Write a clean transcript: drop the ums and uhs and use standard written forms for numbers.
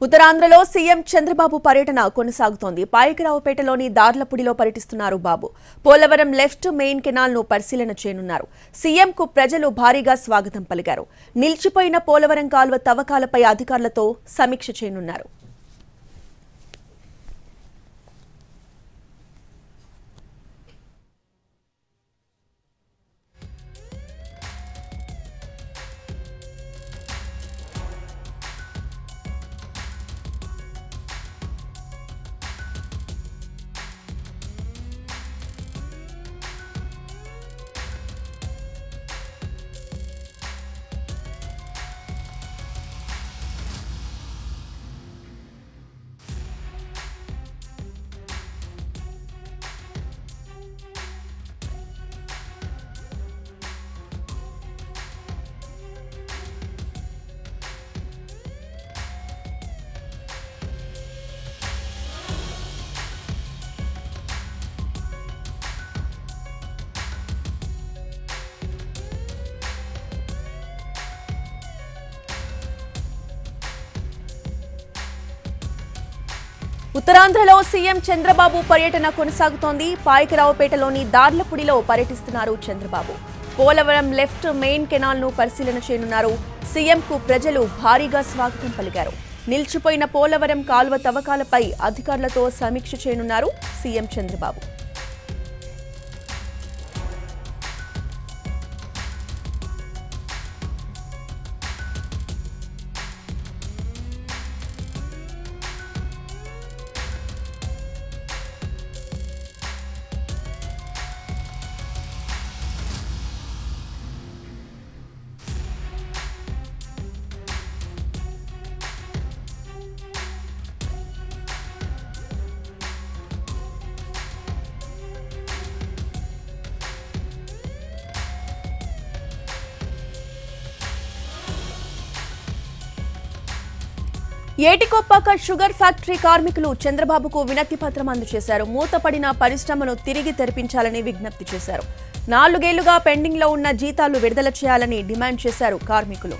ఉత్తరాంధ్రలో సీఎం చంద్రబాబు పర్యటన కొనసాగుతోంది. పాయకరావుపేటలోని దార్లపూడిలో పర్యటిస్తున్నారు బాబు. పోలవరం లెఫ్ట్ మెయిన్ కెనాల్ ను పరిశీలన చేయనున్నారు. సీఎంకు ప్రజలు భారీగా స్వాగతం పలికారు. నిలిచిపోయిన పోలవరం కాల్వ తవ్వకాలపై అధికారులతో సమీక్ష చేయనున్నారు. ఉత్తరాంధ్రలో సీఎం చంద్రబాబు పర్యటన కొనసాగుతోంది. పాయకరావుపేటలోని దార్లపూడిలో పర్యటిస్తున్నారు Chandrababu. Polavaram left main canal ను పరిశీలన చేయనున్నారు. సీఎంకు ప్రజలు భారీగా స్వాగతం పలికారు. నిలిచిపోయిన పోలవరం కాల్వ తవ్వకాలపై అధికారులతో సమీక్ష చేయనున్నారు CM Chandrababu. Etikoppaka sugar factory కార్మికులు చంద్రబాబుకు వినతి పత్రం అందజేశారు. మూతపడిన పరిశ్రమను తిరిగి తెరిపించాలని విజ్ఞప్తి చేశారు. 4 ఏళ్లుగా పెండింగ్ లో ఉన్న జీతాలు విడుదల చేయాలని డిమాండ్ చేశారు కార్మికులు.